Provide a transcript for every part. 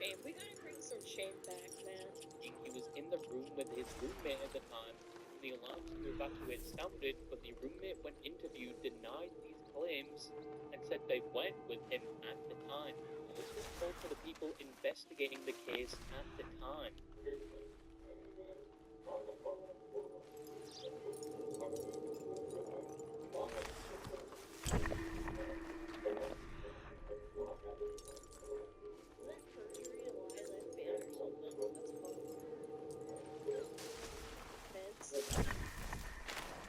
shame. We gotta bring some shame back, man. He was in the room with his roommate at the time. The alarms to evacuate sounded, but the roommate, when interviewed, denied these claims and said they went with him at the time. This was told to the people investigating the case at the time.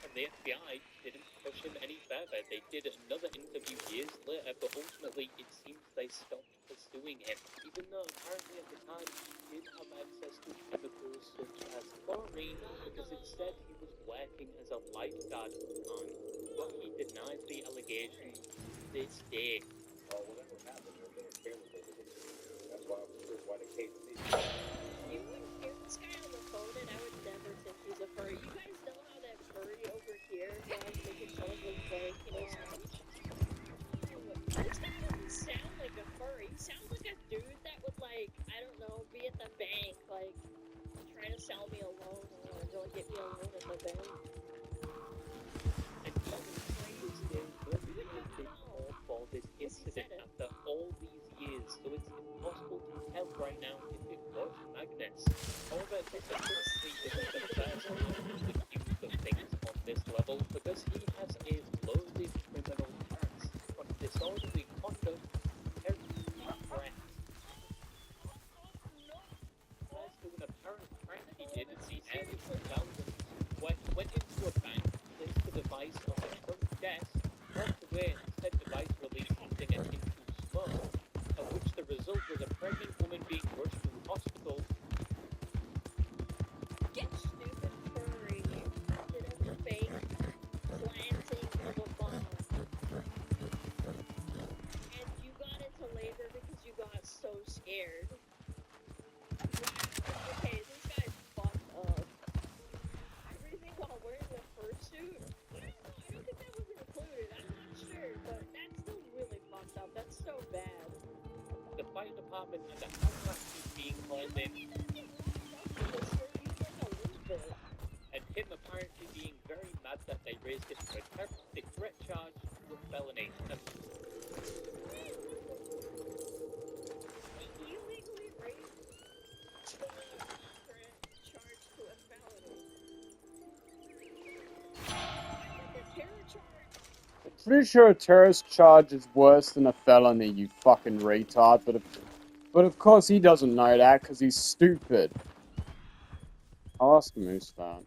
And the FBI didn't push him any further. They did another interview years later, but ultimately it seems they stopped pursuing him. Even though apparently at the time he did have access to chemicals such as chlorine, because it said he was working as a lifeguard at the time. But he denies the allegations to this day. Whatever happened, there was cameras over this. That's why I was curious why the case is. You would hear this guy on the phone, and I would never think he's a furry. You guys know how that furry over here, who I was making fun of, was like, speech? This guy doesn't sound like a furry. He sounds like a dude that would, like, I don't know, be at the bank, like, trying to sell me a loan or don't get me a loan at the bank. And even Craig's still nobody has been called for this incident after all these years, so it's impossible to tell right now if it was Magnus. However, this apparently isn't the first time he's accused of things on this level, because he has a loaded criminal past from disorderly conduct, terrorism, and threats. As to an apparent prank he did in the early 2000s, where he went into a bank, placed the device on the front desk, walked away, and said device released something akin to smoke, of which the result was a pregnant woman being rushed to hospital. Get stupid furry did a fake planting of a bomb. And you got into labor because you got so scared. Okay, this guy's fucked up. Everything while wearing the fursuit? I don't think that was included. I'm not sure, but that's still really fucked up. That's so bad. The fire department and the house being called in, and him apparently being very mad that they raised him for a terroristic threat charge with felony. He illegally raised the charge to a felony. The terror charge. Pretty sure a terrorist charge is worse than a felony, you fucking retard. But of course he doesn't know that because he's stupid. I'll ask Moose that.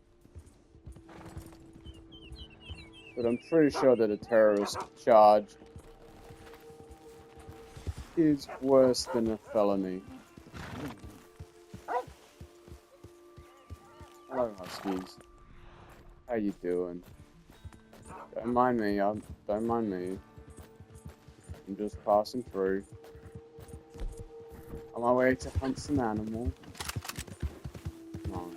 But I'm pretty sure that a terrorist charge is worse than a felony. Hello, Huskies. How you doing? Don't mind me, don't mind me. I'm just passing through. On my way to hunt some animal. Come on.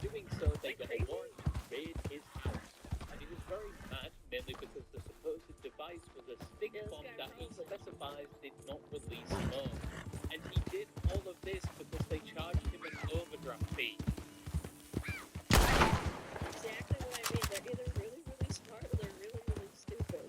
Doing so, they got a warrant to raid his house, and he was very mad, mainly because the supposed device was a stick bomb that he specifies did not release smoke. And he did all of this because they charged him an overdraft fee. Exactly what I mean. They're either really, really smart or they're really, really stupid.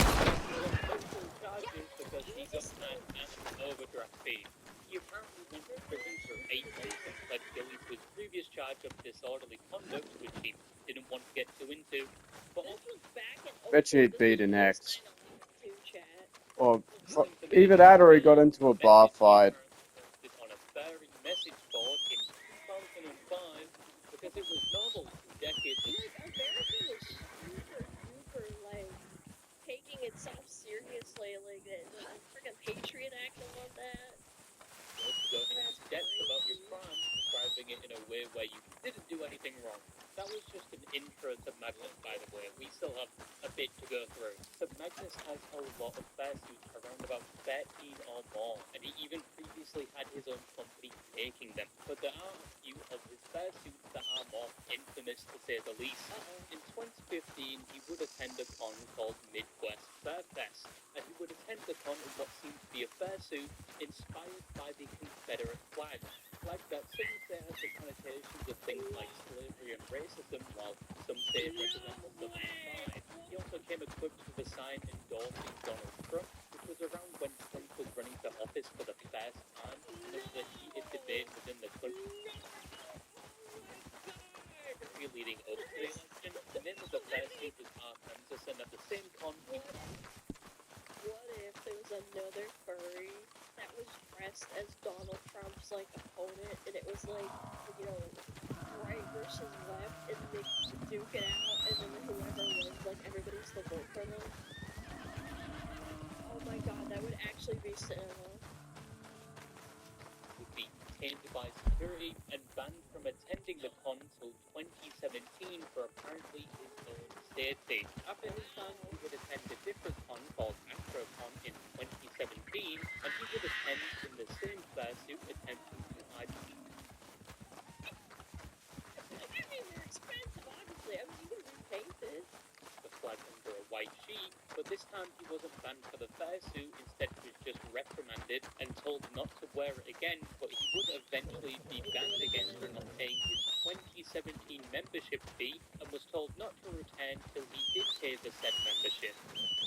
Multiple charges because he got mad at an overdraft fee. He apparently went to prison for 8 months and pled guilty to his previous charge of disorderly conduct, which he didn't want to get too into. But Bet you he'd beat an ex. Or either that or he got into a bar fight. On a furry message board in 2005 because it was normal 2 decades ago. America was super, super, like, taking itself seriously, like, even previously had his own company making them, but there are a few of his fursuits that are more infamous to say the least. In 2015, he would attend a con called Midwest Fur Fest, and he would attend the con in what seemed to be a fursuit inspired by the Confederate flag. Like that some say has the connotations of things like slavery and racism, while some say it represents the Southern pride. He also came equipped with a sign endorsing Donald Trump, which was around when Trump was running for office for the first time, and there was a heated debate within the country leading up to the election. The name of the fursuit was Arkansas, and at the same con, What if there was another furry that was dressed as Donald Trump's like opponent, and it was like, you know, right versus left, and they just duke it out, and then whoever wins, like everybody's to vote for them? Oh my god, that would actually be cinema. would be detained by security and banned from attending the con until 2017 for apparently his own safety. After his ban, he would attend a different con called AfroCon in 2017, and he would attend in the same fursuit, attempting to hide I mean, they're expensive, obviously. I mean, you can repaint it. the flag under a white sheet, but this time he wasn't banned for the fursuit. Instead, he was just reprimanded and told not to wear it again, but he would eventually be banned again for not paying his 2017 membership fee and was told not to return till he did pay the said membership.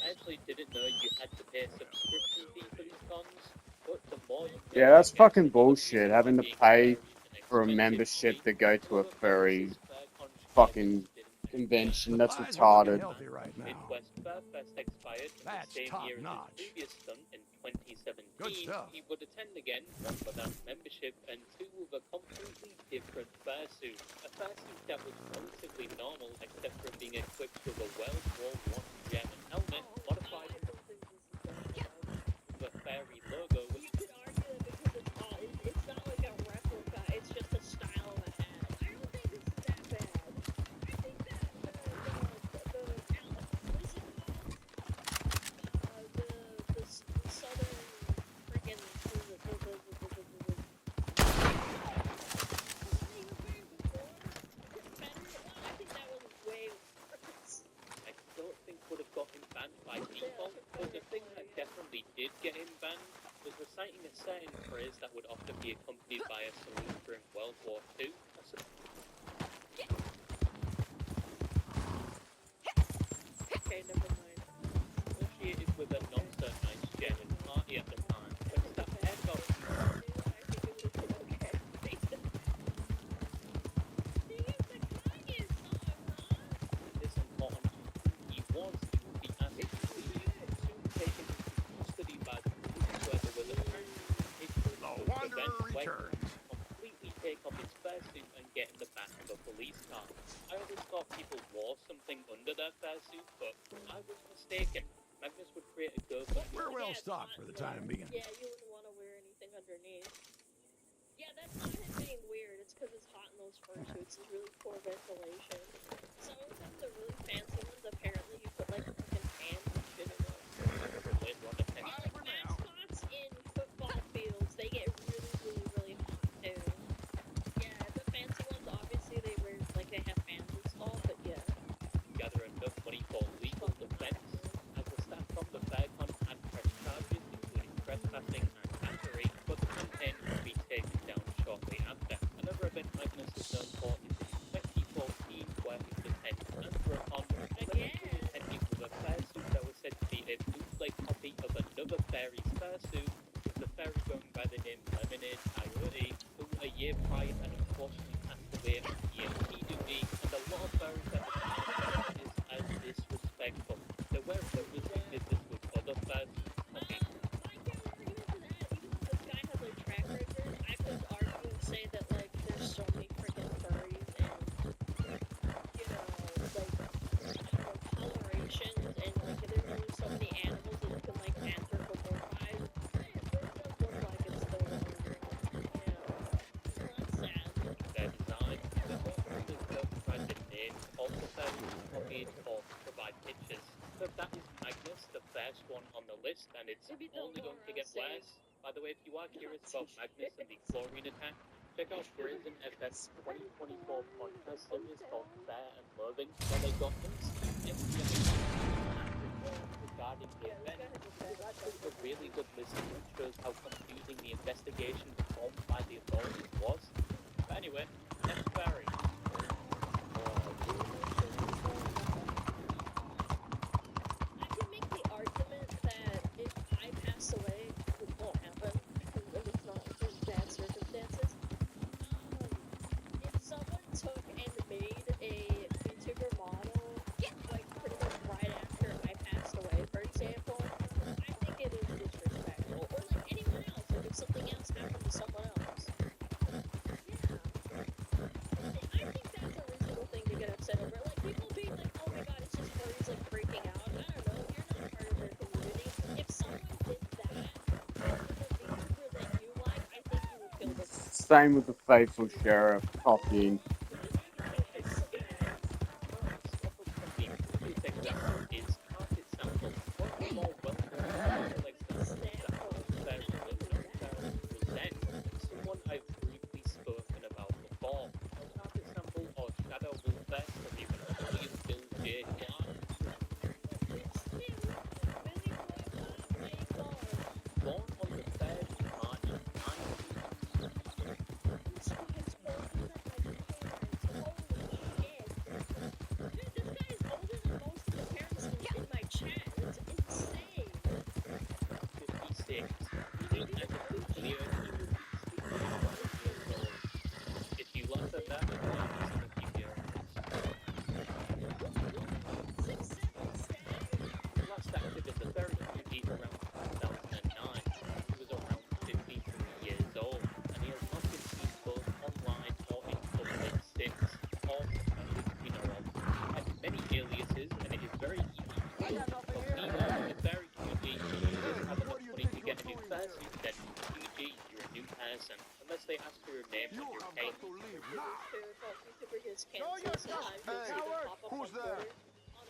I actually didn't know you had to pay a subscription fee for these cons, but the more you pay, Yeah, that's I guess, fucking the more bullshit, reason having why to being pay furry is an for a expensive membership hobby. to go to a However, furry Memphis Fur Con fucking didn't convention. That's Supplies are looking retarded. healthy right now. Midwest Fur Fest expired in the That's same top year as his notch. previous stunt in 2017. Good stuff. He would attend again, one without membership and two with a completely different fursuit. A fursuit that was relatively normal except for being equipped with a World War I German helmet modified I don't think this is that bad. with a fairy logo, which You could argue that because it's not like a replica, it's just a style of a hat. I don't think this is that bad. I think that what is it called? The southern freaking I think that was way worse. I don't think would have got him banned by default, but the thing that definitely did get him banned was reciting a certain phrase that would often be accompanied by a salute during World War II. Okay, never mind. Associated with a not so nice German party at the time, when that aircraft I think it would have been okay. Sing it the Kanye song, huh? is important to who he would be asked to leave, soon taken into custody by the police, where there was apparently a The Wanderer event where he returns. would completely take off his fursuit and get in the back of a police car. I always thought people wore something under their fursuit, but I was mistaken. Magnus would create a GoFundMe. We're well Yeah, it's stocked hot for the in time there. being. Yeah, you wouldn't want to wear anything underneath. Yeah, that's not him being weird. It's because it's hot in those fursuits. There's really poor ventilation. Some of them, the really fancy ones, apparently you put like fucking fans and shit in them. Wait, what the heck? Like mascots in football fields, they get really hot too. Yeah, the fancy ones, obviously they wear like they have fans installed, but yeah. Gather enough money for legal defense, as the staff from the Faircon had pressed charges, including trespassing and battery, but the campaign would be taken down shortly after. Another event Magnus is known for is in 2014, where he would attend AfroCon, allegedly attending with a fursuit that was said to be a bootleg copy of another fairy's fursuit, with the fairy going by the name Lemonade Coyote, who a year prior had unfortunately passed away on EMT duty, and a lot of fairies at the time is as disrespectful. There were rumors he did this with other fursuits. Okay, Even if this guy has like track record, I could argue and say that like there's so many freaking furries and you know, like colorations and like there's only so many animals that you can like anthropomorphize. It does look like it's still running around. Yeah. That's sad. their design, the photos don't provide the name, also fairies copied or provide pictures. So that is Magnus, the first one on the list, and it's Maybe only they'll going to go get around saying, worse. By the way, if you are curious about Magnus and the chlorine attack, check out Brazen FS 2024 podcast series called Fair and Loathing, where they got into the FBI regarding the event. It was actually a really good listen and shows how confusing the investigation performed by the authorities was. But anyway, next Barry. I can make the argument that if I pass away, which won't happen, because it's not in bad circumstances, if someone took and made a VTuber model, like pretty much right after I passed away, for example, I think it is disrespectful. Or like anyone else, like if something else happened to someone else. Yeah. I think that's a reasonable thing to get upset over. Like people being like, oh my god, it's just furries like freaking out. I don't know, you're not part of their community. If someone did that with a VTuber that you like, I think you would kill them. Same with the faithful sheriff copying. Someone I've briefly spoken about before. Carpet sample or shadow wolfette from even William Bill J. Clark. Born on the 3rd of March 56. If you laugh at that, I'm keep your last active in the very community around 2009. He was around 53 years old, and he has not been seen both online or in public since, or at least we know of. He had many aliases, and it is very easy to for people in the very community who just have enough money to get a new fursuit, then GG, you're a new person. Unless they ask for your name on your page. Who's there?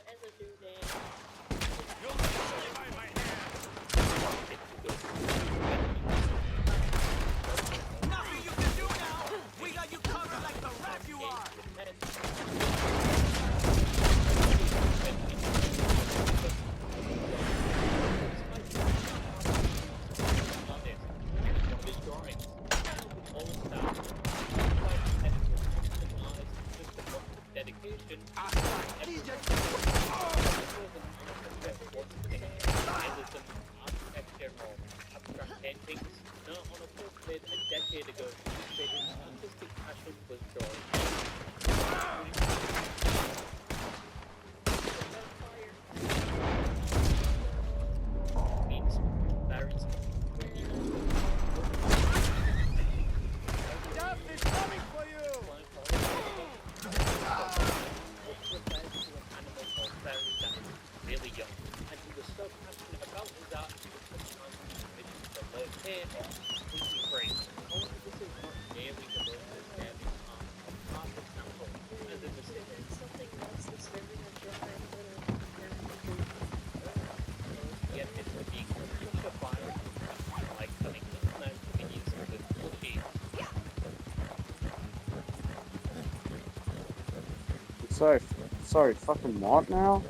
As a new name. You'll die by my hand. Nothing you can do now. We got you covered like the rat you are. Dedication. Abstract paintings. No, on a post made a decade ago, his artistic passion was drawing. Means berries. Death is coming for you. Really young, and he was so passionate about his art, he was sometimes committed to work here or completely free. However, this is not nearly the most disturbing part of Carpet sample, as in the city. Something less disturbing than drawing Yet it's to be such a file, like cutting listeners to be used with pushy. Sorry, fucking what now?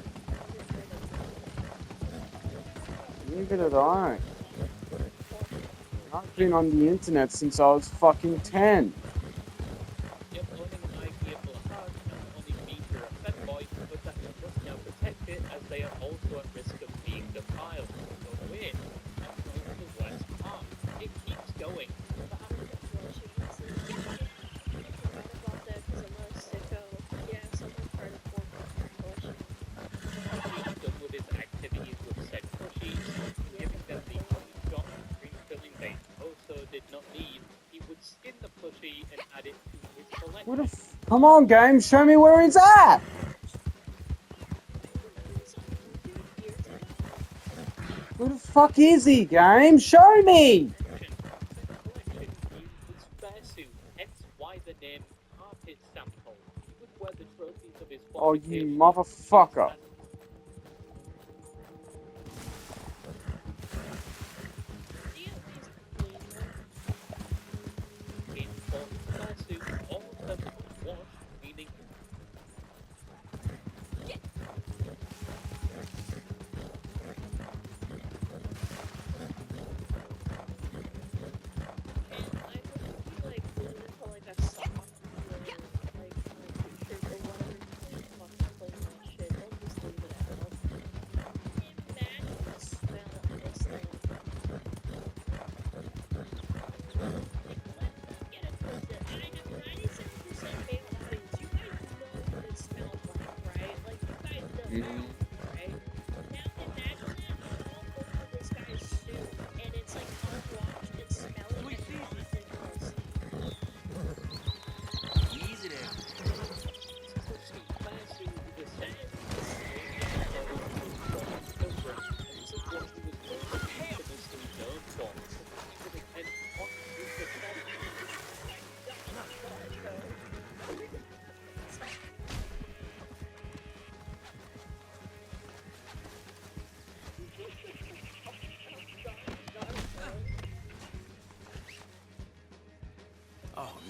Leave it alone. I've been on the internet since I was fucking 10. Yep, owning an idea for a house not only means you're a fed boy, but that you must now protect it as they are also at risk of being defiled. So weird. That's not the worst part. It keeps going. Done with his activities with said pushies, giving them the one-shot green filling they also did not need, he would skin the plushie and add it to his collection. Come on, game, show me where he's at! Who the fuck is he, game? Show me! Hence why the name Carpet Sample. He would wear the trophies of his Oh, you motherfucker.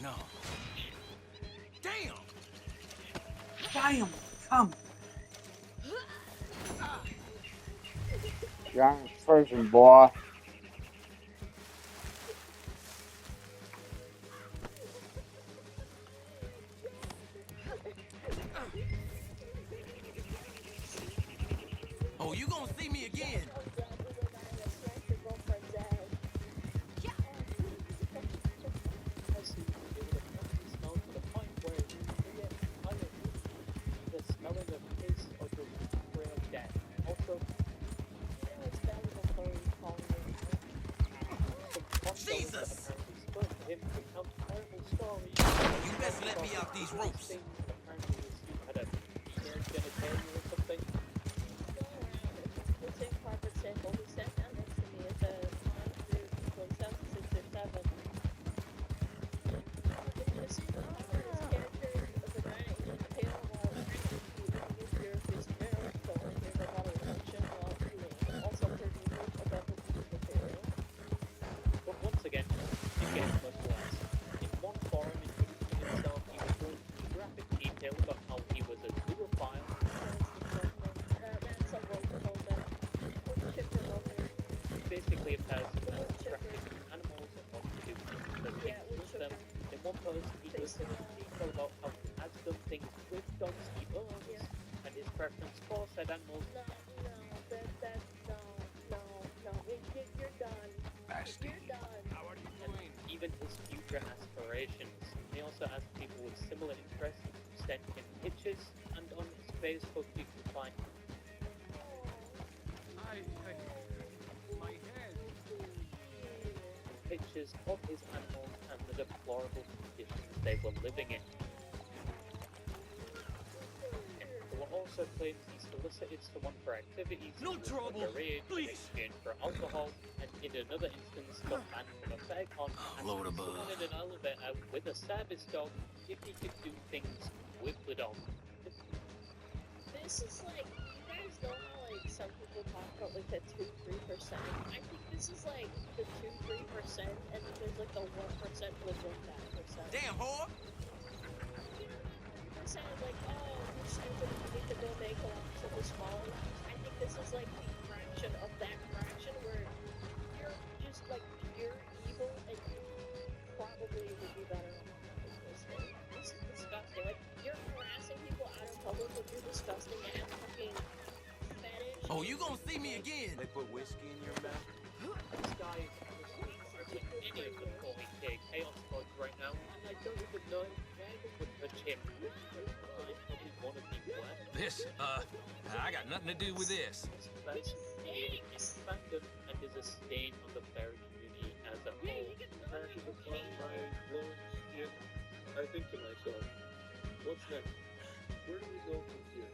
no. Damn! Damn, come. You ain't freaking boy. Oh, you gonna see me again? Oh god, oh my god, I smashed your girlfriend's ass. Honestly, it would have probably smelled to the point where you get tired of either smelling of piss or just real death. Also, You know it's valuable furry calling it out. some condos that Jesus! apparently spoke to him recount terrible stories. You best let me out these ropes. Things apparently his suit had a meaner genitalia or something. Go around. It's in carpet sample. He sat down next to me at the time group from 2006 or 7. This character of the guy named Pale while trying to use his mouth to give a lot of attention while eating. Also pretty much about the material. But once again, it gets much worse. In one forum introducing himself, he was going into graphic detail about how he was a zoophile. That's a wonderful that. Chipper over. Basically a person that practicing animals and wants to do things that Yeah, things with them. woodchipper. In one post, he goes into detail about how he has done things with dogs he owns, Yeah. and his preference for said animals. No, you're done. Bastard. You're done. How are you And doing? even his future aspirations. He also has people with similar interests who send him pictures, and on his Facebook you can find My head. pictures of his animals and the deplorable conditions they were living in. There were also claims he solicited someone for activities No he was trouble, underage in please. exchange for alcohol, and in another instance got banned from a bag on Load asking above. someone in an elevator with a service dog if he could do things with the dog. This is like, you guys know how like some people talk about like the 2-3%. I think this is like the 2-3%, and then there's like the 1% within that percent. Damn, whore! You're saying like, oh, you're stupid, you need to go make lots of the smaller ones. I think this is like the fraction of that fraction where you're just like pure evil, and you probably would be better off with this thing. This is disgusting. Like, you're harassing people out in public with your disgusting ass fucking fetish. Oh, you gonna see me again? They put whiskey in your mouth? This guy is honestly hardly any of them calling chaos pods right now, and I don't even know where they would touch him. Probably one of the worst. This, I got nothing to do with this. This person created his fandom and is a stain on the fairy community as a whole. Apparently the plan my launch, I think to myself, what's next? Where do we go from here?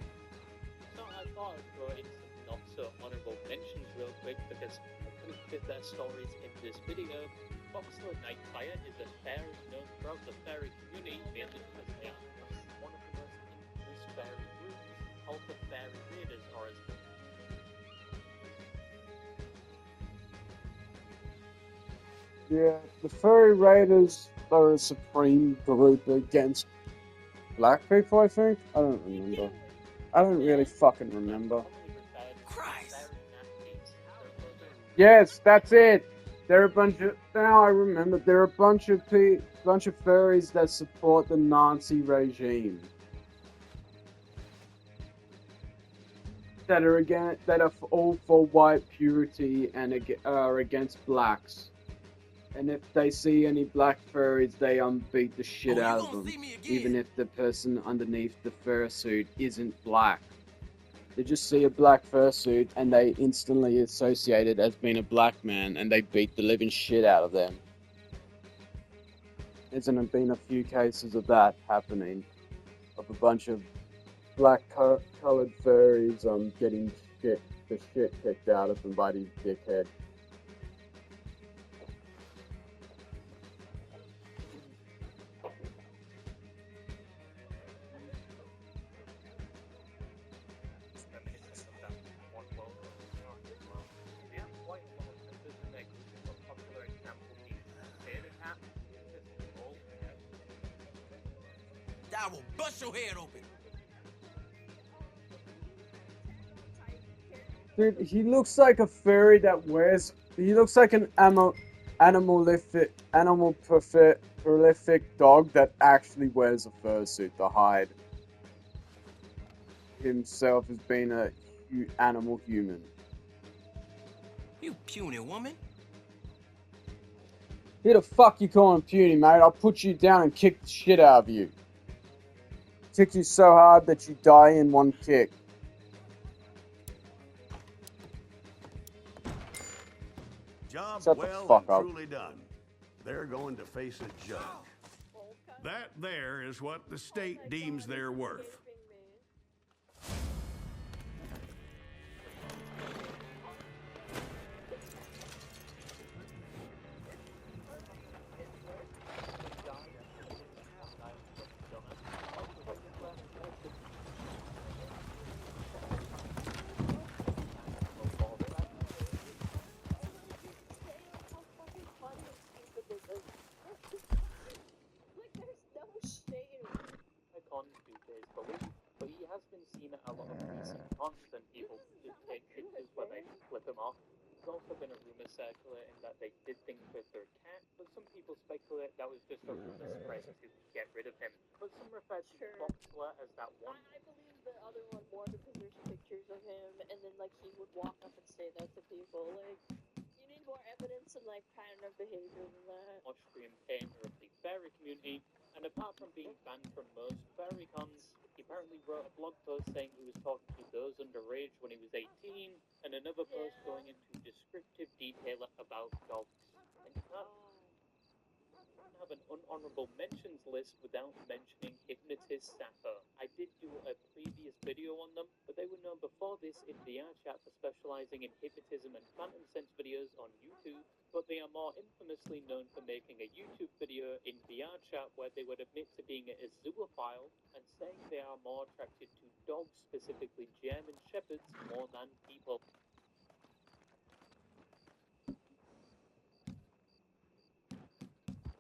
So I thought I'd throw in some not so honorable mentions real quick because I couldn't fit their stories in this video. Foxler Nightfire is a fairy known throughout the fairy community mainly because they are one of the most infamous fairy groups, called the Fairy Raiders, or as Yeah, the furry raiders are a supreme group against black people, I think? I don't remember. I don't really fucking remember. Christ. Yes, that's it! They're a bunch of... Now I remember. They're a bunch of furries that support the Nazi regime. That are all for white purity and are against blacks. And if they see any black furries, they beat the shit Oh, you out of gonna them, see me again? even if the person underneath the fursuit isn't black. They just see a black fursuit and they instantly associate it as being a black man, and they beat the living shit out of them. There's been a few cases of that happening, of a bunch of black colored furries getting the shit kicked out of them by these dickheads. I will bust your head open. Dude, he looks like a furry that wears. He looks like an prolific dog that actually wears a fursuit to hide himself as being a animal human. You puny woman. Who the fuck you calling puny, mate? I'll put you down and kick the shit out of you. Kick you so hard that you die in one kick. Job Shut the well fuck and up. truly done. They're going to face a judge. That there is what the state deems their worth. But he has been seen at a lot of recent cons, and people just take pictures where they flip him off. There's also been a rumor circulating that they did things with their cat, but some people speculate that was just a rumor spread to get rid of him. But some refer to Boxler as that one. I believe the other one more because there's pictures of him, and then like he would walk up and say that to people. Like, you need more evidence and like pattern of behavior than that. Austrian painter of the fairy community, and apart from being banned from most fairy cons, he apparently wrote a blog post saying he was talking to those underage when he was 18, and another post going into descriptive detail about dogs. And you can't have an unhonorable mentions list without mentioning hypnotist Sappho. I did do a previous video on them, but they were known before this in VR chat for specializing in hypnotism and phantom sense videos on YouTube, but they are more infamously known for making a YouTube video in VR chat where they would admit to being a zoophile and saying they are more attracted to dogs, specifically German shepherds, more than people.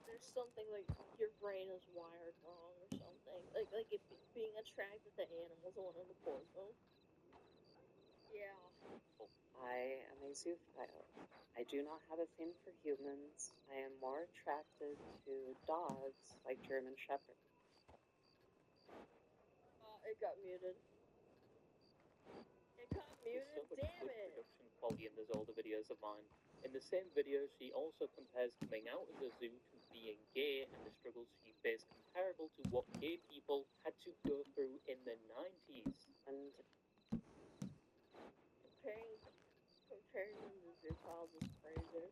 There's something like your brain is wired wrong or something. Like it being attracted to animals one of the portal. Yeah. I am a zoophile. I do not have a thing for humans. I am more attracted to dogs like German Shepherd. It got muted. It got muted? There's so much Damn good it! production quality in those older videos of mine. In the same video, she also compares coming out of the zoo to being gay and the struggles she faced comparable to what gay people had to go through in the 90s. And comparing them to zoophiles is crazy.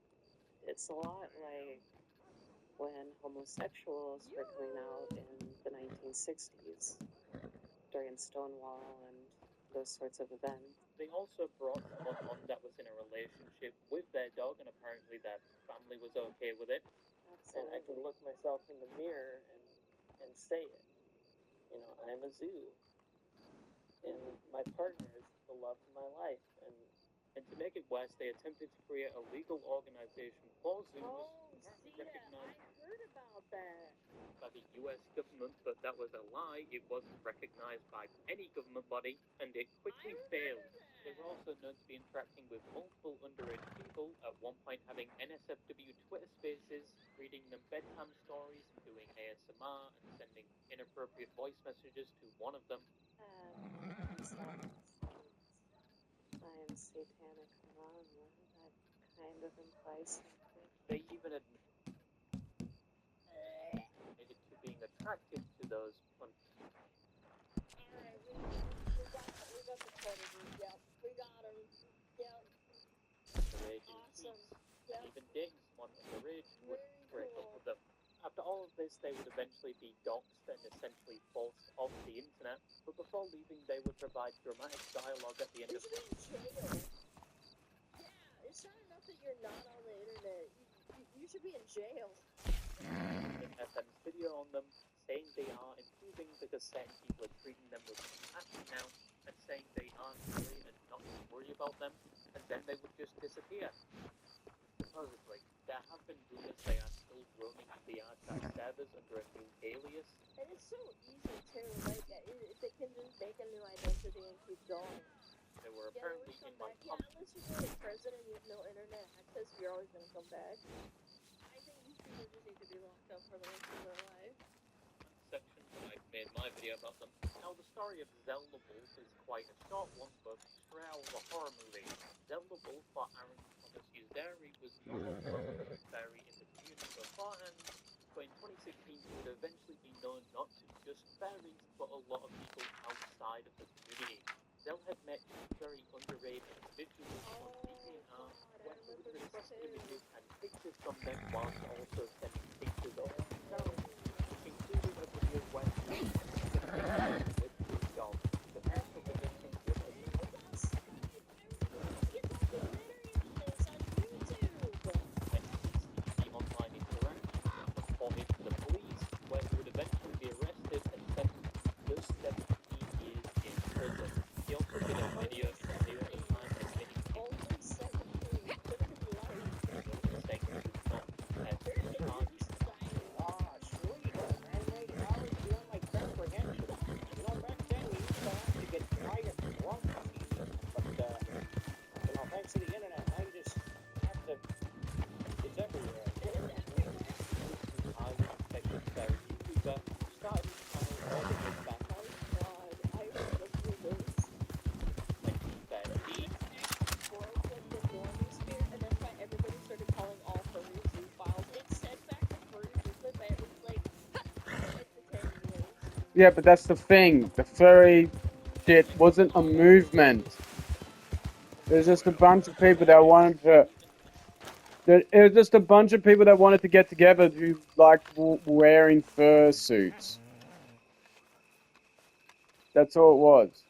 it's a lot like when homosexuals were coming out in the 1960s during Stonewall and those sorts of events. They also brought someone on that was in a relationship with their dog, and apparently their family was okay with it. And I can look myself in the mirror and say it. You know, I'm a zoo. And my partner is the love of my life. And to make it worse, they attempted to create a legal organization for zoos, recognized I heard about that. by the US government, but that was a lie. It wasn't recognized by any government body, and it quickly failed. They were also known to be interacting with multiple underage people, at one point having NSFW Twitter spaces, reading them bedtime stories, and doing ASMR, and sending inappropriate voice messages to one of them. I am satanic Rama. That kind of implies something. They even admitted to being attracted to those. Alright, we got the predator. Yep, we got him. Yep. Underage Awesome. tweets, Yep. and even dating someone underage would Very break up cool. with them. After all of this, they would eventually be doxxed and essentially forced off the internet, but before leaving, they would provide dramatic dialogue at the end You of should be in jail. Yeah, it's not enough that you're not on the internet. You should be in jail. FM's video on them, saying they are improving because certain people are treating them with compassion now, and saying they aren't really and not to worry about them, and then they would just disappear. Supposedly, there have been rumors they are still is roaming the archive servers under a new alias. And it's so easy too. Like they can just make a new identity and keep going. They were Yeah, apparently always come in my back. Yeah, unless you're really president and you have no internet access, you're always gonna come back. I think these people just need to be locked up for the rest of their life. section that I've made my video about them. Now, the story of Zelda Wolf is quite a short one, but straight out of a horror movie. Zelda Wolf, or Aaron Thomas's Diary, was not a well-known fairy in the community beforehand, but in 2016 it would eventually be known not to just fairies, but a lot of people outside of the community. Zell had met two very underrated individuals on DeviantArt, where he would request images and pictures from them whilst also sending pictures of himself, which included a video where he was with his dog. The parents of the victim would have the online interaction and reported to the police, where he would eventually be arrested and sentenced to 17 years in prison. He also did a video near the time admitting Only 17. Look at his life. saying he was not prepared to be charged. Sweet. I made college beyond my comprehension. You know, back then we used to have to get private drunk meetings, but, thanks to the internet, now you just have to, it's everywhere. I was detected very YouTuber who started his channel all the way back Oh god, I remember this. 2013. Broke like the normie sphere, and that's why everybody started calling all furries zoophiles. It said back to furry movement, but it was like 5 to 10 years. Yeah, but that's the thing. The furry shit wasn't a movement. There's just a bunch of people that wanted to. It was just a bunch of people that wanted to get together who liked wearing fur suits. That's all it was.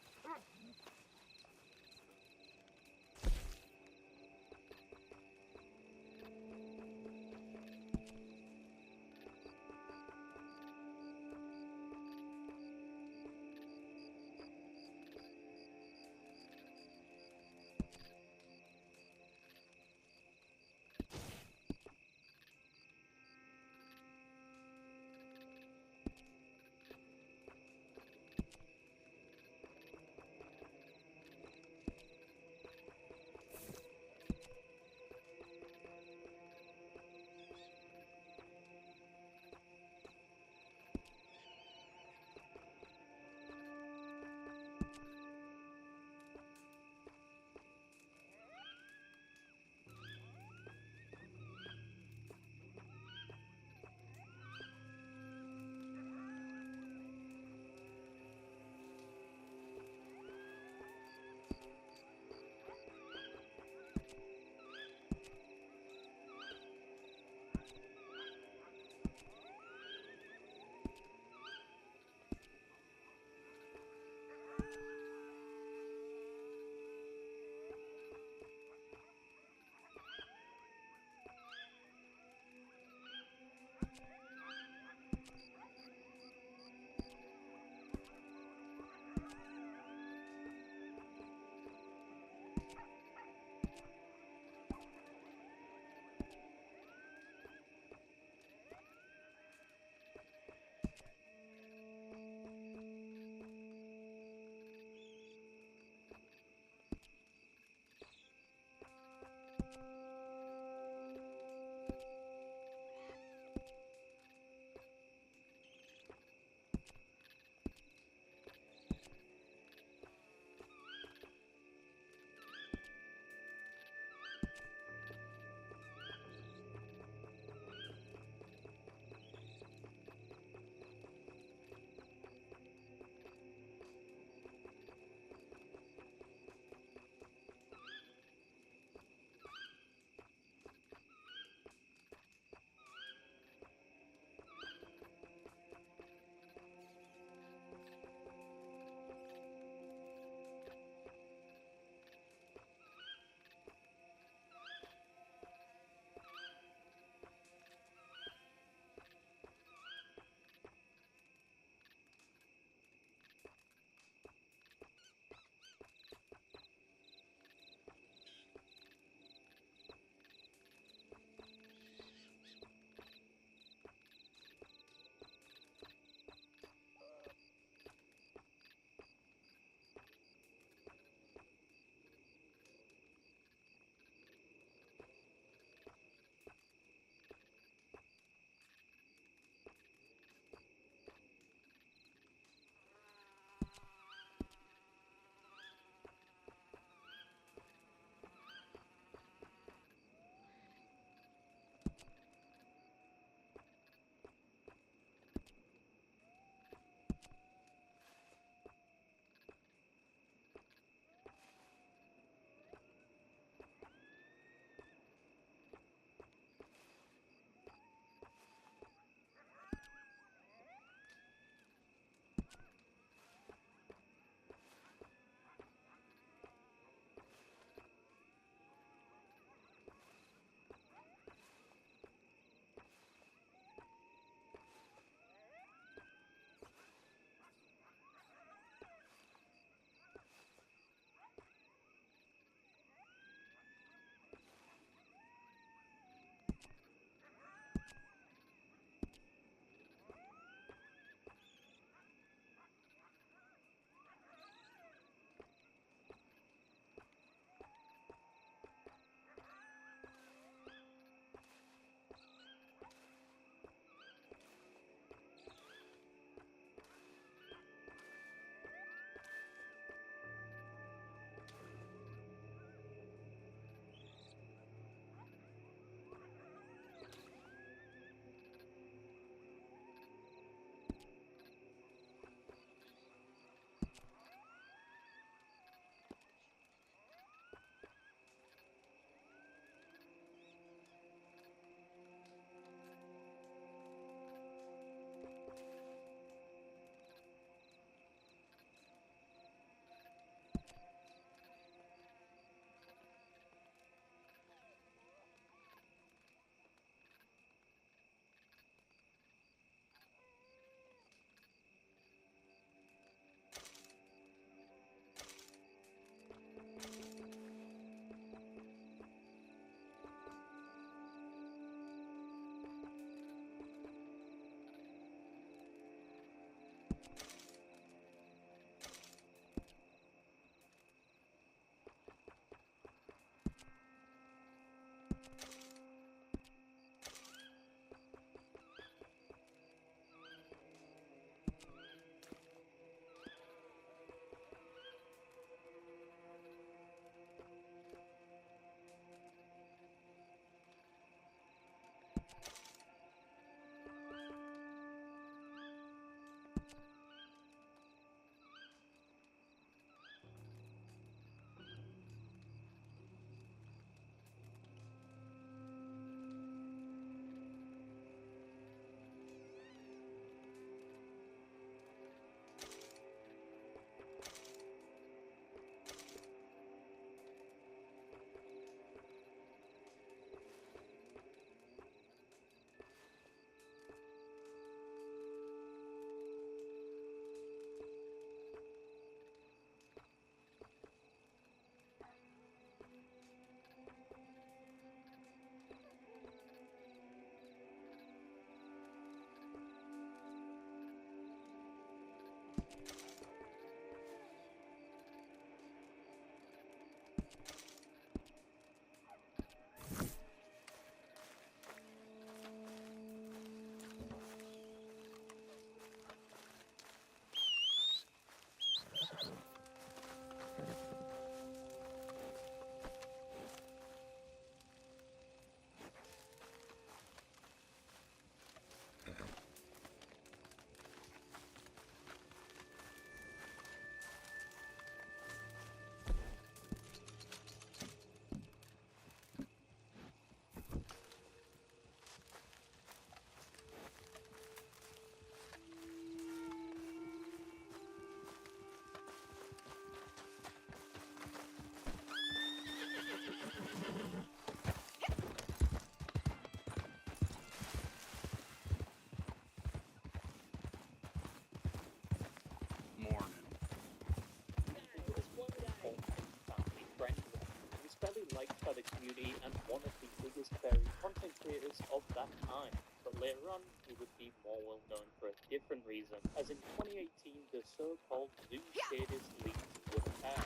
liked by the community and one of the biggest furry content creators of that time. But later on, he would be more well known for a different reason, as in 2018, the so-called Zoo status leaked would appear.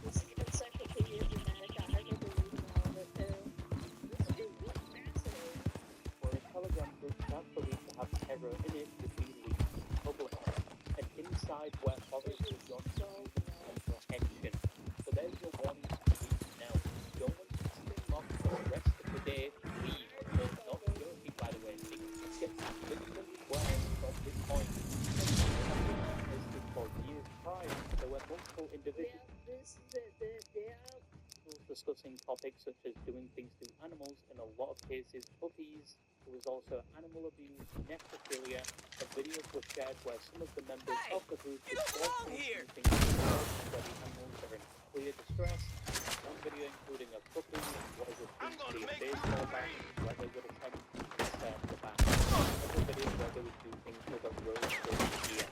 This encyclopedia dramatica, I remember reading all of it too. It was really fascinating. Where a Telegram group chat believed to have terror in it would be leaked to the public, and inside where horrors beyond comprehension. So there's your warning to you now. Don't want to stay locked for the rest of the day. Leave. Not joking, by the way. Things could get significantly worse from this point. Listed for years prior, there were multiple individuals discussing topics such as doing things to animals, in a lot of cases puppies. There was also animal abuse, necrophilia, and videos were shared where some of the members of the group you would don't belong forcefully here. do things to animals where the animals are in clear distress. One video including a puppy in what is I'm assumed to gonna be a make you baseball bat pay. where they would attempt to insert the bat. Other videos where they would do things with a rose-gold gear.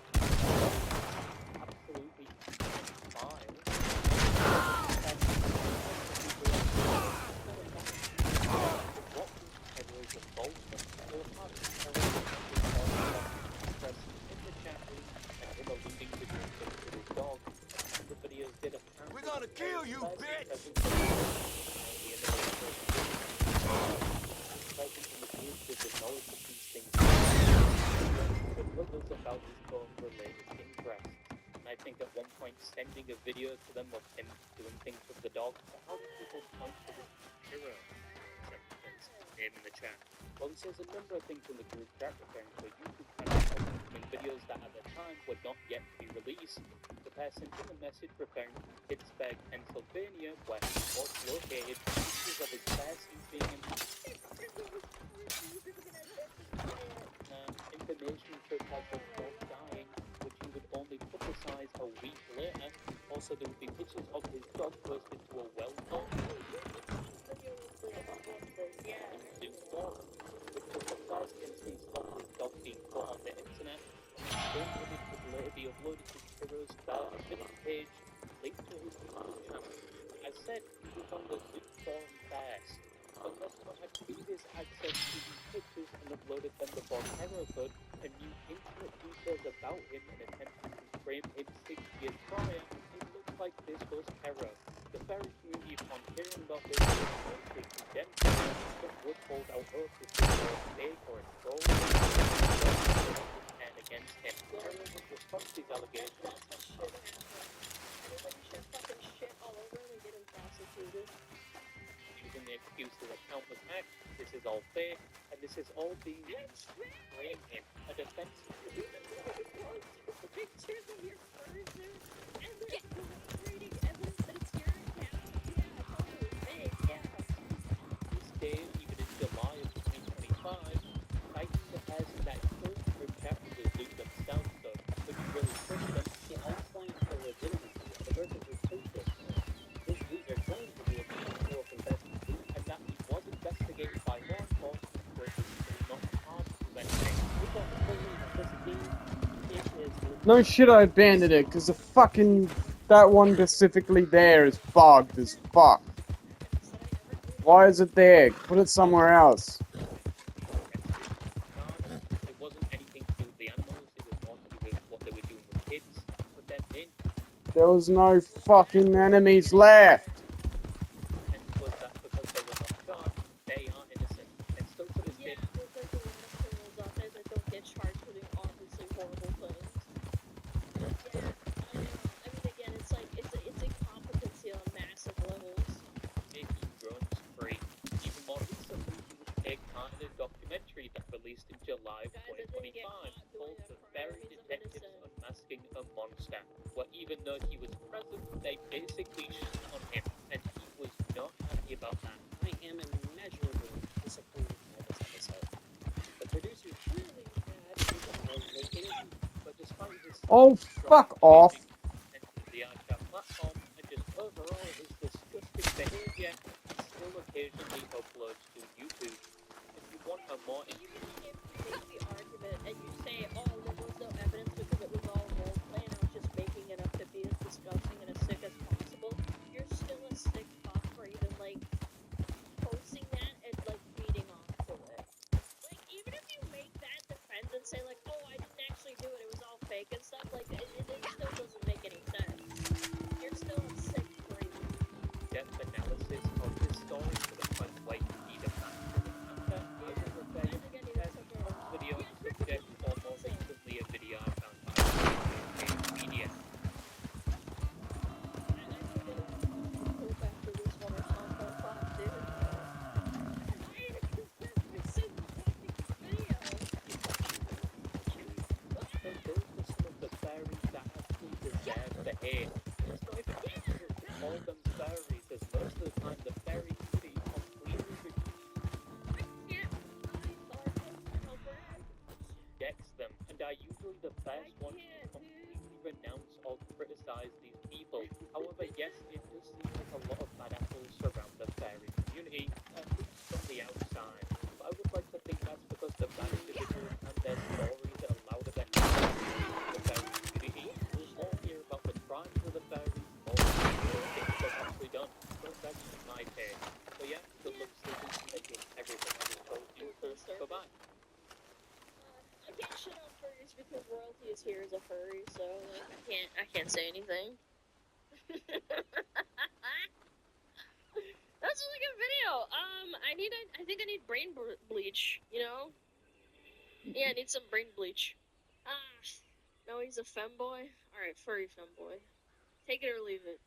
Absolutely fine. What was Edward's involvement? Well, apart from in the chat room and him alluding to doing things with his dog, the videos did apparently We're gonna kill you, bitch! present in the group with the knowledge of these things with others about his own religious interests. And I think at one point sending a video to them of him doing things with the dog. So how do people point to this hero? Name in the chat. Well, he says a number of things in the group chat referring to a YouTube channel posting videos that at the time were not yet to be released. The pair sent in a message referring to Pittsburgh, Pennsylvania, where he was located, pictures of his bear suit being information such as the dog dying, which he would only publicize a week later. Also, there would be pictures of his dog posted to a well-known Zoo forum, which was the first instance of his dog being put on the internet. The same image would later be uploaded to Hero's affinity page, linked to his YouTube channel. As said, he was on the Zoo forum first, but Lesnar had previous access to these pictures and uploaded them before Hero could, and knew intimate details about him and attempted to frame him 6 years prior. It looked like this was Hero. The furry community, upon hearing about this, was mostly condemned him, but would hold out hope to see a fake or a troll and against him. Hero would respond to these allegations. That's how shit happens. Everybody should fucking shit all over him and get him prosecuted. Using the excuse that the account was hacked, this is all fake, and this is all being used to frame him. A defense. Pictures of your person and then creating evidence that it's your account. Yeah, totally fake. Yeah. This day, even in July of 2025, citing the person that first group chat with the Zoo themselves, so which really pushed them. It all points to legitimacy of the person who posted this user claims to be a potential investigation. And that he was investigated by law enforcement, where he was not charged with anything. We got the full investigation. It is No shit, I abandoned it, because the fucking... that one specifically there is bugged as fuck. Why is it there? Put it somewhere else. It wasn't anything to do with the animals, it was more to do with what they were doing with kids. But then in, There was no fucking enemies left. and was that because they were not charged, they are innocent. And still to this Yeah, day, there's like a lot of criminals out there that don't get charged for doing obviously horrible things. Yeah, I mean, again, it's like, it's incompetency on massive levels. making drones free. Even more recently, he would take part in a documentary that released in July of 2025 called The Fairy Detectives Unmasking a Monster, where even though he was present, they basically shit on him, and he was not happy about that. I am immeasurably disappointed by this episode. The producers really had to make it easy. But despite his Oh, fuck off. and the Archer platform, and just overall his disgusting behavior, he still occasionally uploads to YouTube. If you want a more Even if you make the argument and you say, oh, there was no evidence because it was all roleplay and I was just making it up to be as disgusting and as sick as possible, you're still a sick fuck for even, like, say like, oh, I didn't actually do it, it was all fake and stuff, like, it still doesn't make any sense. You're still in sixth grade. Depth analysis of this story to the point where you need a master. I will refer you to Tom's video on the subject, or more recently a video I found by Media. Poop after this one or something, fuck, dude. Why are you consistent fucking video? So those are some of the fairies that actually deserve the hate. It's not even accurate to call them fairies, as most of the time the fairy community completely rejects them, and are usually the first ones to completely renounce or criticize these people. However, yes, it does seem like a lot of bad apples surround the fairy community, at least from the outside. But I would like to think that's because the bad individuals and their stories are louder than the fairy community. We'll all hear about the crimes of the fairies, more the things they've actually done. But that's just my take. So yeah, good luck sleeping taking everything I just told you. Bye-bye. I can't shit on furries because royalty is here as a furry, so like, I can't say anything. That's a really good video. I think I need brain bleach, you know? Yeah, I need some brain bleach. No, he's a femboy? Alright, furry femboy. Take it or leave it.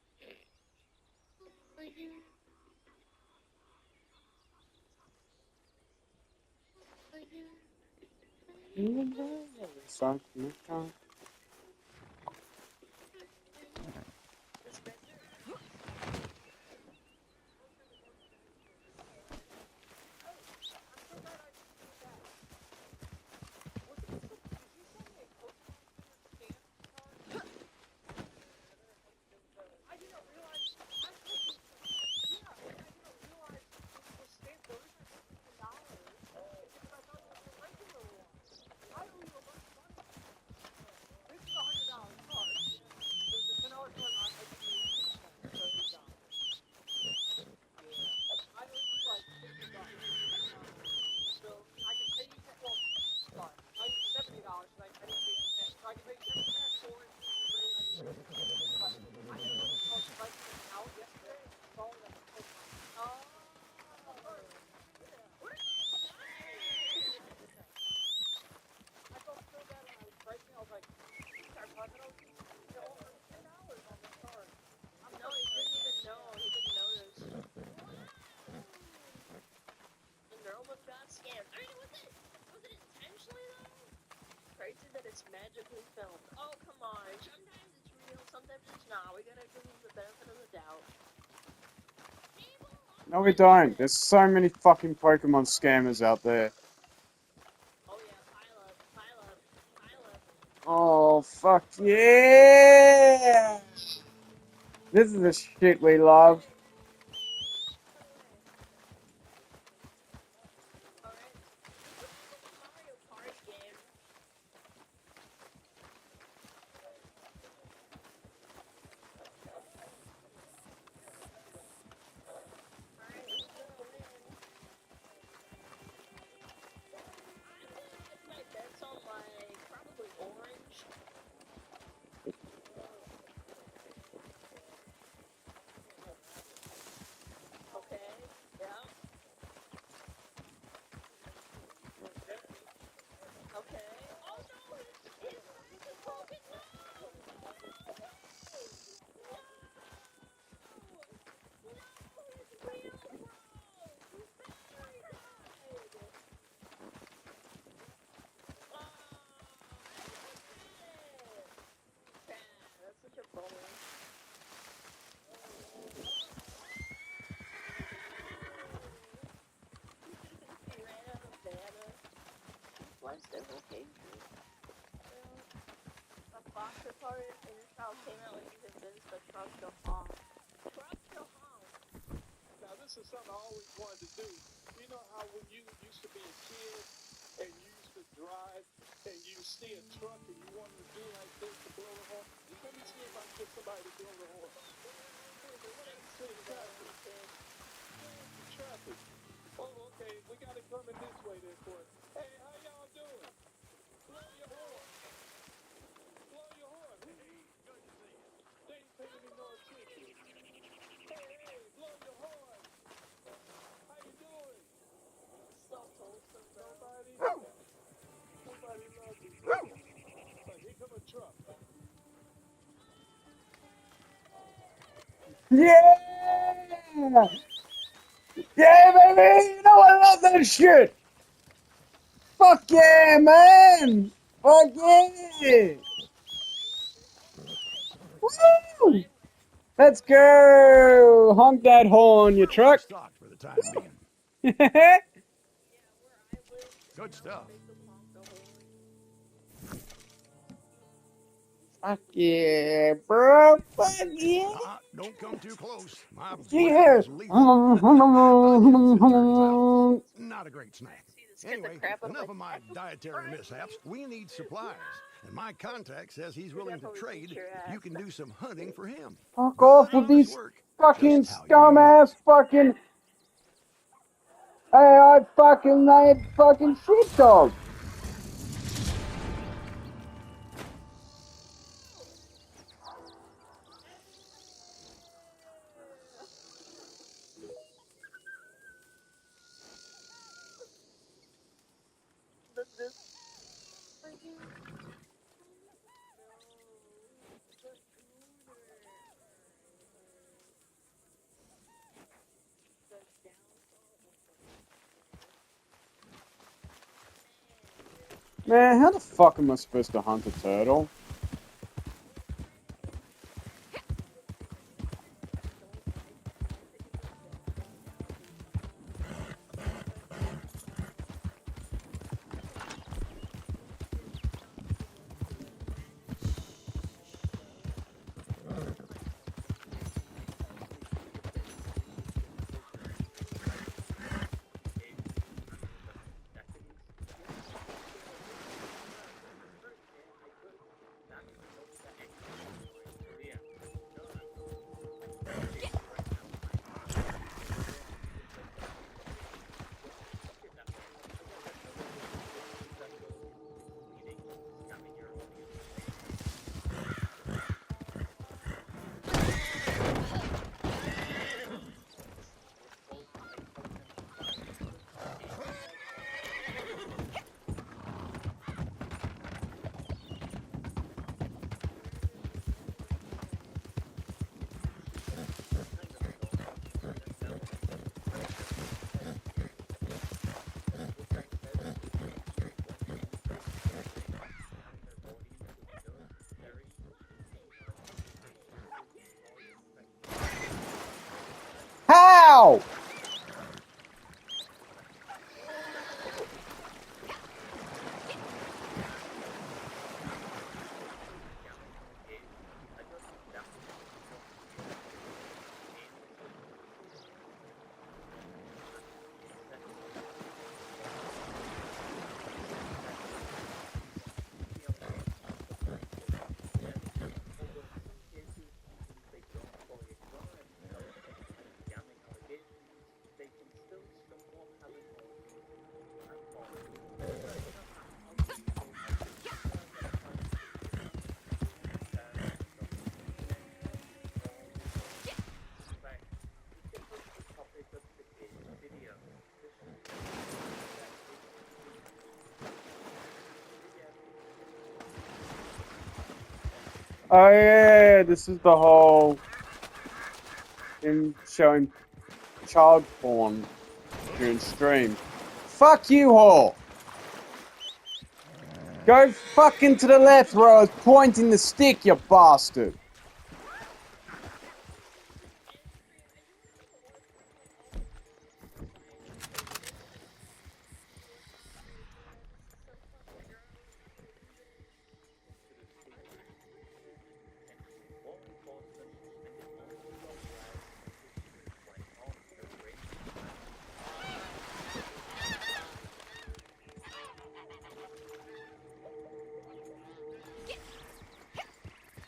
It's magically filmed. Oh, come on. Sometimes it's real, sometimes it's not. We gotta give them the benefit of the doubt. No, we don't. There's so many fucking Pokemon scammers out there. Oh yeah, pile up. Oh, fuck yeah! This is the shit we love. Alright. Mario Kart game. Alright, who's gonna win? I'm gonna hedge my bets on like probably orange. Okay, yeah. Okay. Oh no, his face is broken. No! No! No, his wheel broke. His battery died. That's such a bummer. He ran out of mana. Blessed evocation. A foster card in your child came out when you convinced the truck to honk. Truck to honk. Now, this is something I always wanted to do. You know how when you used to be a kid and you used to drive and you see a truck and you wanted to do like this to blow the horn? Let me see if I can get somebody to blow the horn. Traffic. Oh, okay. We got it coming this way then for it. Hey, how y'all doing? Yeah! Yeah, baby! You know I love that shit! Fuck yeah, man! Fuck yeah! Woo! Let's go! Honk that horn, you We're well truck! stocked for the time being. Yeah, where I live, Good stuff. make them honk the horn. Fuck yeah, bro! Fuck yeah! Don't come too close. My blade Yeah! is lethal. Onions, it turns out, not a great snack. See, this scared the Anyway, crap out of enough my of my dad. dietary mishaps. We need supplies. And my contact says he's Your willing dad to probably trade beat your if you ass. can do some hunting for him. Fuck Good, off with honest these work. fucking Just how you want scum-ass fucking... Hey, I fucking shit dog! This freaking no, the downfall of Man, how the fuck am I supposed to hunt a turtle? How? Oh yeah, this is the whole in showing child porn during stream. Fuck you all! Go fucking to the left where I was pointing the stick, you bastard!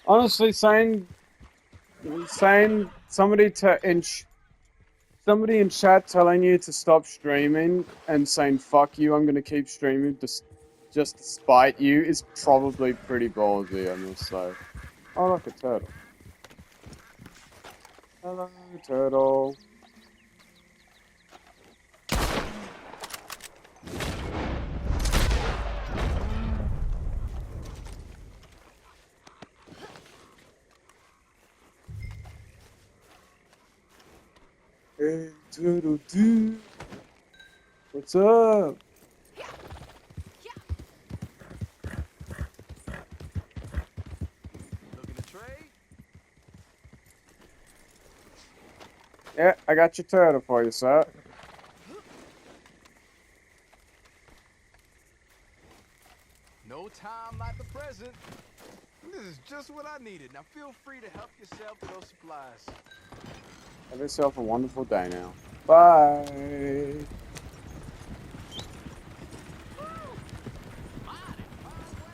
Honestly, saying somebody in chat telling you to stop streaming and saying fuck you, I'm gonna keep streaming just to spite you is probably pretty ballsy, I must say. Oh, look, a turtle. Hello, turtle. Hey, Turtle Dude. What's up? Looking to trade? Yeah, I got your turtle for you, sir. No time like the present. This is just what I needed. Now feel free to help yourself to those supplies. Have yourself a wonderful day now. Bye. Mighty fine weather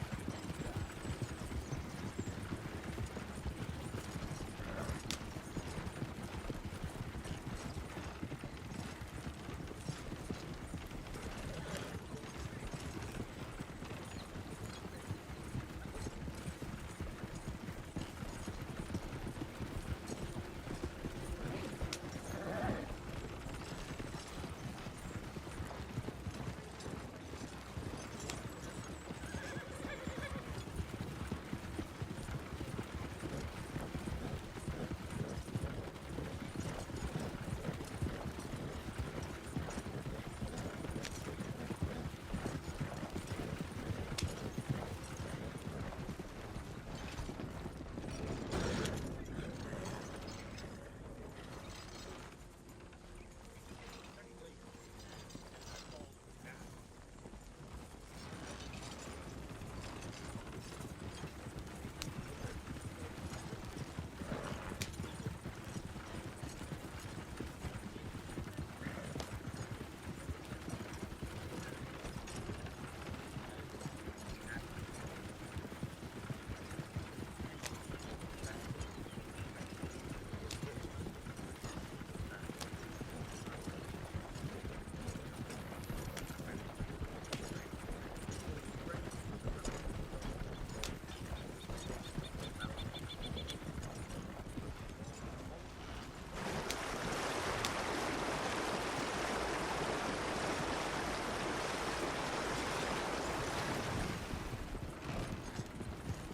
for you guys.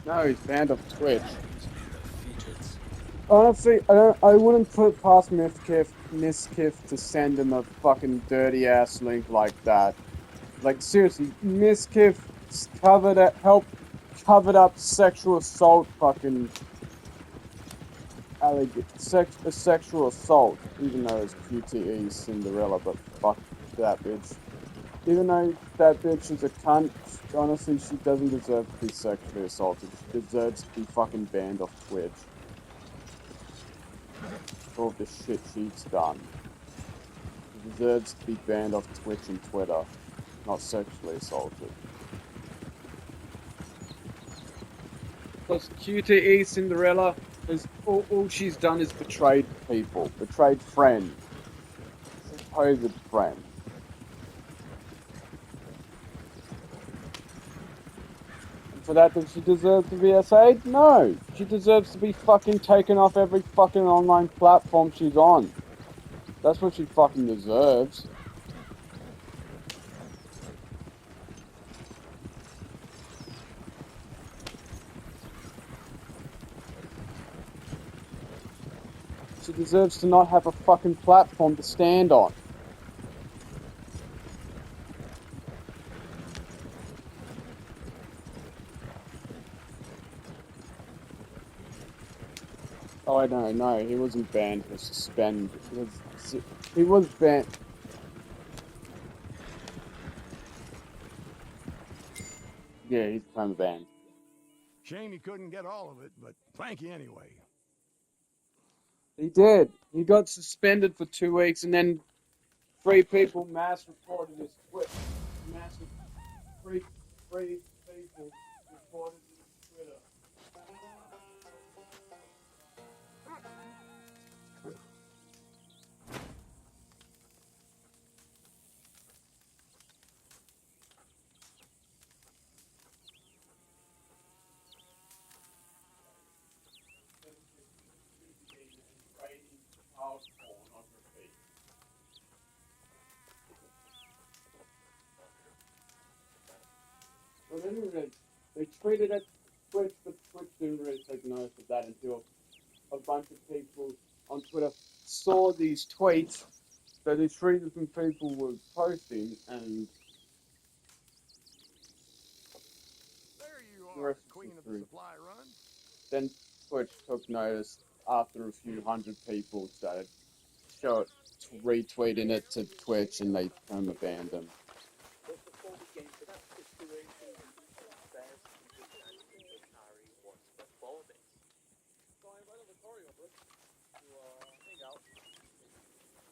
No, he's banned off Twitch. Honestly, I wouldn't put past Miskiff to send him a fucking dirty ass link like that. Like seriously, Miskiff helped covered up sexual assault fucking sexual assault, even though it's QTE Cinderella, but fuck that bitch. Even though that bitch is a cunt, honestly, she doesn't deserve to be sexually assaulted. She deserves to be fucking banned off Twitch. For all the shit she's done. She deserves to be banned off Twitch and Twitter, not sexually assaulted. Because QTE Cinderella, is all she's done is betrayed people, betrayed friends, supposed friends. And for that, does she deserve to be SA'd? No! She deserves to be fucking taken off every fucking online platform she's on. That's what she fucking deserves. She deserves to not have a fucking platform to stand on. Oh, no, he wasn't banned, he was suspended. He was banned. Yeah, he's kind of banned. Shame you couldn't get all of it, but thank you anyway. He did. He got suspended for 2 weeks, and then 3 people mass reported his Twitter. Massive 3 people reported his Twitter. Well, they didn't really, they tweeted at Twitch, but Twitch didn't really take notice of that until a bunch of people on Twitter saw these tweets that these three different people were posting, and There you the are, rest is queen of the history. supply run. Then Twitch took notice after a few hundred people started retweeting it to Twitch, and they banned them. But before we get into that situation, we need to first understand who Atari was before this. So I invited Victoria over to hang out.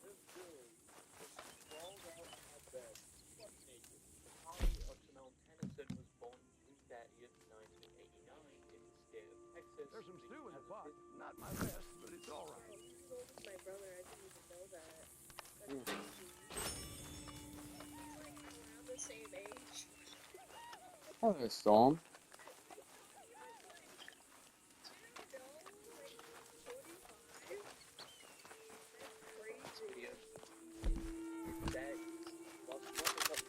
This dude just sprawled out on my bed, butt naked. Atari, also known Tennyson, was born June 30th, 1989 in the state of Texas. There's some but stew in the he pot. has a Not my best, but it's all right. He's as old as my brother. I didn't even know that. That's Mm. crazy. He's like around the same age. Hello, Storm. No, like 25. That's crazy. video. That was not enough.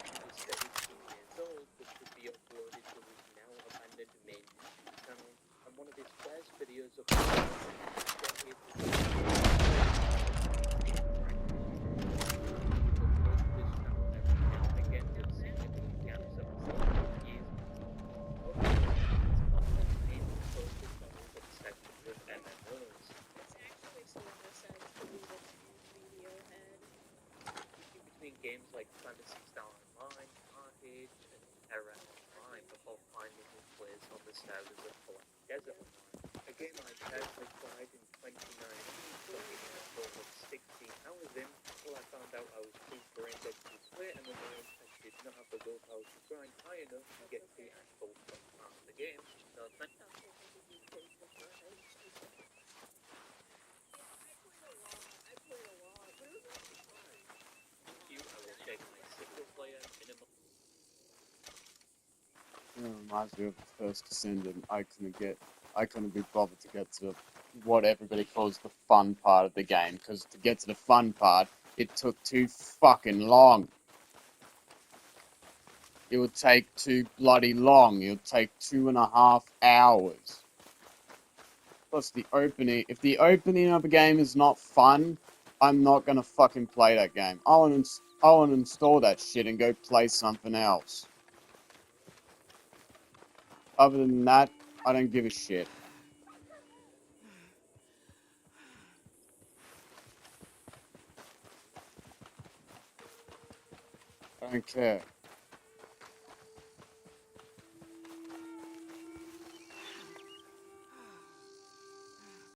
Years old, which would be uploaded to his now abandoned main YouTube channel, and one of his first videos uploaded again with significant gaps of 7 years. Main focus on his obsession with MMOs. This actually makes a lot of sense to be this huge video head. Switching between games like Phantasy Star Online, Arcade, and Terra Online before finding his place on the servers of Black Desert Online. A game I personally tried in 2019, clocking in a total of 16 hours in, until I found out I was too brain dead to play MMOs and did not have the willpower to grind high enough to get to the actual fun part of the game. So thank Not so much as you take the front end. I played a lot, but it was actually fun. you. I will check my single player minimum. It reminds me of the first Descendant. I couldn't be bothered to get to what everybody calls the fun part of the game, because to get to the fun part, it took too fucking long. It would take too bloody long. It would take 2.5 hours. Plus the opening. If the opening of a game is not fun, I'm not gonna fucking play that game. I want to install that shit and go play something else. Other than that, I don't give a shit. I don't care.